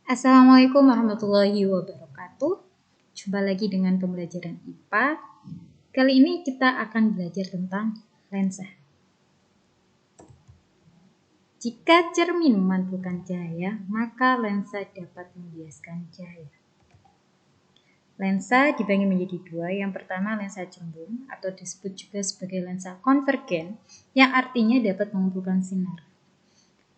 Assalamualaikum warahmatullahi wabarakatuh. Jumpa lagi dengan pembelajaran IPA. Kali ini kita akan belajar tentang lensa. Jika cermin memantulkan cahaya, maka lensa dapat membiaskan cahaya. Lensa dibagi menjadi dua. Yang pertama lensa cembung atau disebut juga sebagai lensa konvergen, yang artinya dapat mengumpulkan sinar.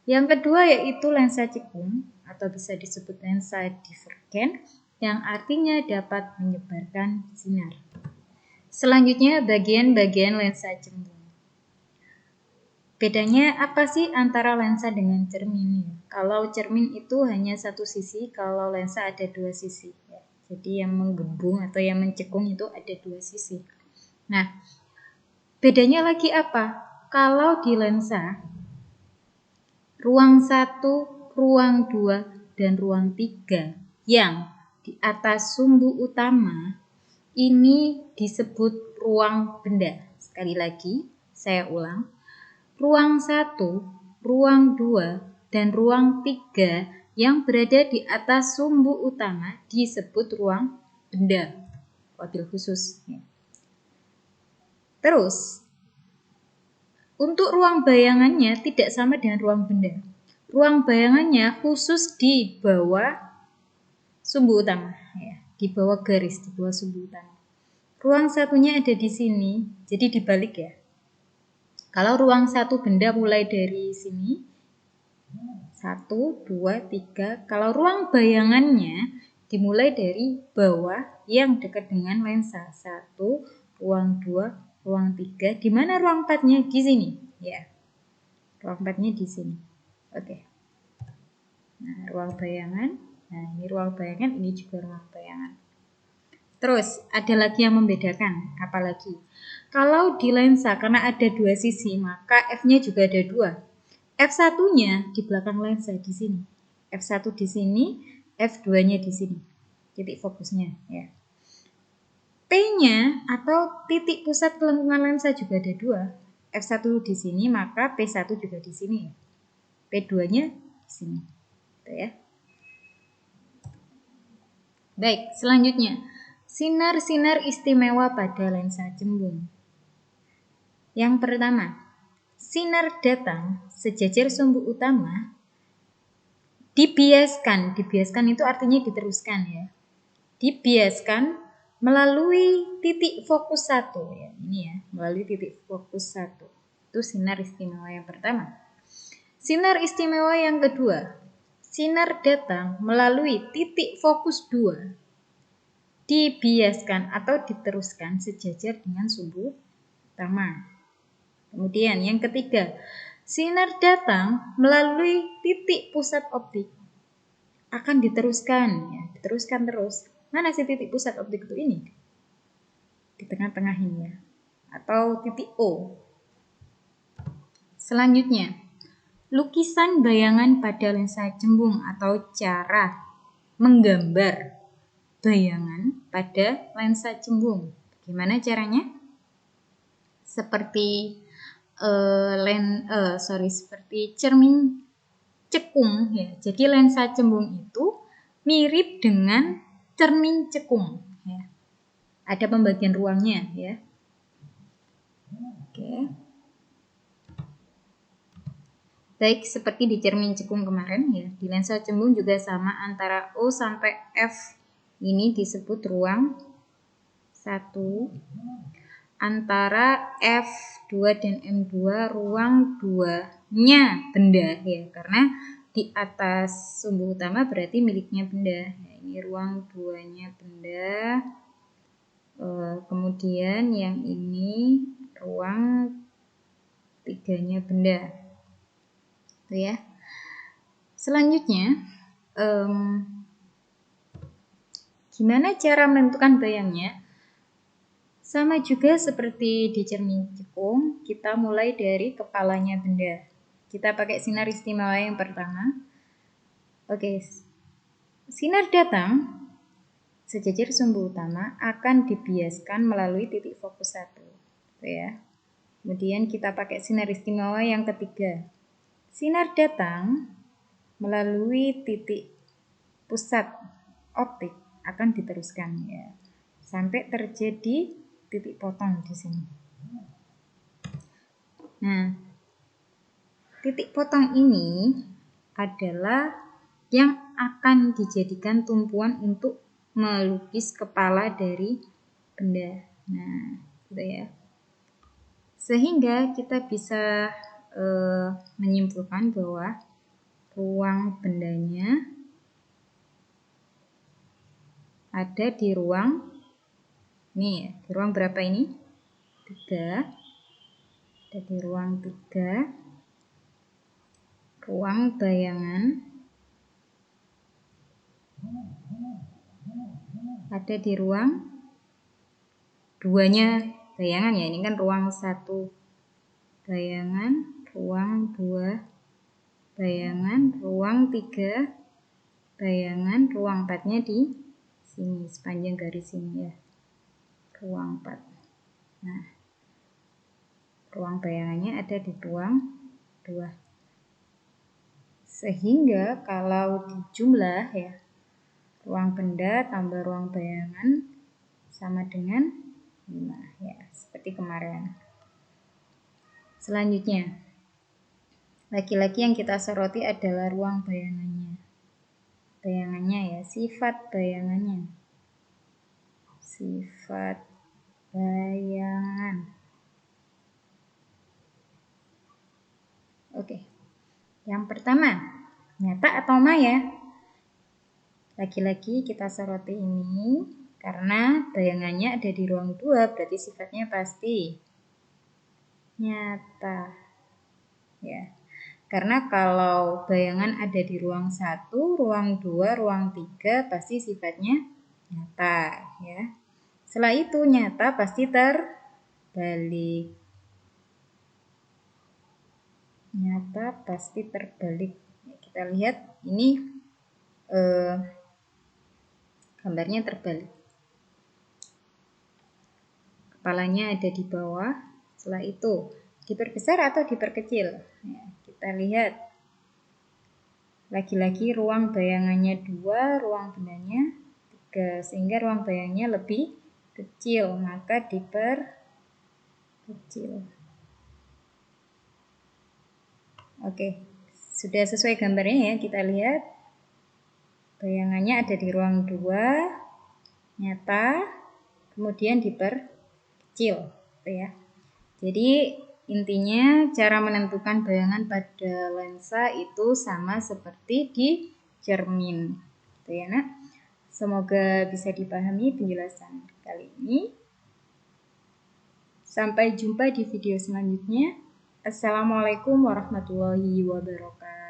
Yang kedua yaitu lensa cekung atau bisa disebut lensa divergen, yang artinya dapat menyebarkan sinar. Selanjutnya bagian-bagian lensa cembung. Bedanya apa sih antara lensa dengan cermin? Kalau cermin itu hanya satu sisi, kalau lensa ada dua sisi. Jadi yang menggembung atau yang mencekung itu ada dua sisi. Nah, bedanya lagi apa? Kalau di lensa, ruang 1, ruang 2, dan ruang 3 yang di atas sumbu utama ini disebut ruang benda. Sekali lagi, saya ulang. Ruang 1, ruang 2, dan ruang 3 yang berada di atas sumbu utama disebut ruang benda. Wabil khusus. Terus, untuk ruang bayangannya tidak sama dengan ruang benda. Ruang bayangannya khusus di bawah sumbu utama, di bawah garis, di bawah sumbu utama. Ruang satunya ada di sini, jadi dibalik ya. Kalau ruang satu benda mulai dari sini, 1, 2, 3. Kalau ruang bayangannya dimulai dari bawah yang dekat dengan lensa. 1, ruang 2, ruang 3. Di mana ruang 4-nya? Di sini, ya. Ruang 4-nya di sini. Oke. Nah, ruang bayangan. Nah, ini ruang bayangan, ini juga ruang bayangan. Terus, ada lagi yang membedakan. Apalagi? Kalau di lensa, karena ada dua sisi, maka F-nya juga ada dua. F1-nya di belakang lensa, di sini. F1 di sini, F2-nya di sini. Titik fokusnya, ya. P-nya atau titik pusat kelengkungan lensa juga ada dua. F1 di sini, maka P1 juga di sini. P2-nya di sini. Gitu ya. Baik, selanjutnya. Sinar-sinar istimewa pada lensa cembung. Yang pertama, sinar datang sejajar sumbu utama dibiaskan itu artinya diteruskan ya. Dibiaskan melalui titik fokus 1 ya. Ini ya, melalui titik fokus 1. Itu sinar istimewa yang pertama. Sinar istimewa yang kedua, sinar datang melalui titik fokus 2. Dibiaskan atau diteruskan sejajar dengan sumbu utama. Kemudian yang ketiga, sinar datang melalui titik pusat optik. Akan diteruskan, ya, diteruskan terus. Mana sih titik pusat optik itu ini? Di tengah-tengah ini ya. Atau titik O. Selanjutnya, lukisan bayangan pada lensa cembung atau cara menggambar bayangan pada lensa cembung. Gimana caranya? Seperti seperti cermin cekung ya. Jadi lensa cembung itu mirip dengan cermin cekung ya. Ada pembagian ruangnya ya. Oke. Baik seperti di cermin cekung kemarin ya. Di lensa cembung juga sama, antara O sampai F ini disebut ruang 1. Antara F2 dan M2 ruang 2-nya benda ya, karena di atas sumbu utama berarti miliknya benda ya, ini ruang 2-nya benda. Kemudian yang ini ruang 3-nya benda itu ya. Selanjutnya gimana cara menentukan bayangnya? Sama juga seperti di cermin cekung, kita mulai dari kepalanya benda. Kita pakai sinar istimewa yang pertama. Oke, sinar datang sejajar sumbu utama akan dibiaskan melalui titik fokus 1. Ya. Kemudian kita pakai sinar istimewa yang ketiga. Sinar datang melalui titik pusat optik akan diteruskan ya sampai terjadi titik potong di sini. Nah, titik potong ini adalah yang akan dijadikan tumpuan untuk melukis kepala dari benda. Nah, gitu ya. Sehingga kita bisa menyimpulkan bahwa ruang bendanya ada di ruang nih, di ruang berapa ini? 3. Ada di ruang 3. Ruang bayangan ada di ruang 2-nya bayangan ya, ini kan ruang 1 bayangan, ruang 2 bayangan, ruang 3 bayangan, ruang 4-nya di sini sepanjang garis ini ya, ruang 4. Nah, ruang bayangannya ada di ruang 2. Sehingga kalau dijumlah ya, ruang benda tambah ruang bayangan sama dengan 5 ya, seperti kemarin. Selanjutnya, lagi-lagi yang kita soroti adalah ruang bayangannya. Bayangannya ya, sifat bayangannya. Sifat bayangan. Oke. Yang pertama, nyata atau maya? Lagi-lagi kita soroti ini karena bayangannya ada di ruang 2, berarti sifatnya pasti nyata. Ya. Karena kalau bayangan ada di ruang 1, ruang 2, ruang 3 pasti sifatnya nyata ya. Setelah itu nyata pasti terbalik. Nyata pasti terbalik. Kita lihat ini gambarnya terbalik. Kepalanya ada di bawah. Setelah itu diperbesar atau diperkecil. Ya, kita lihat. Lagi-lagi ruang bayangannya 2, ruang bendanya 3. Sehingga ruang bayangnya lebih kecil. Maka diperkecil. Oke, sudah sesuai gambarnya ya. Kita lihat. Bayangannya ada di ruang 2, nyata, kemudian diperkecil. Ya. Jadi intinya cara menentukan bayangan pada lensa itu sama seperti di cermin. Gitu ya, Nak. Semoga bisa dipahami penjelasan kali ini. Sampai jumpa di video selanjutnya. Assalamualaikum warahmatullahi wabarakatuh.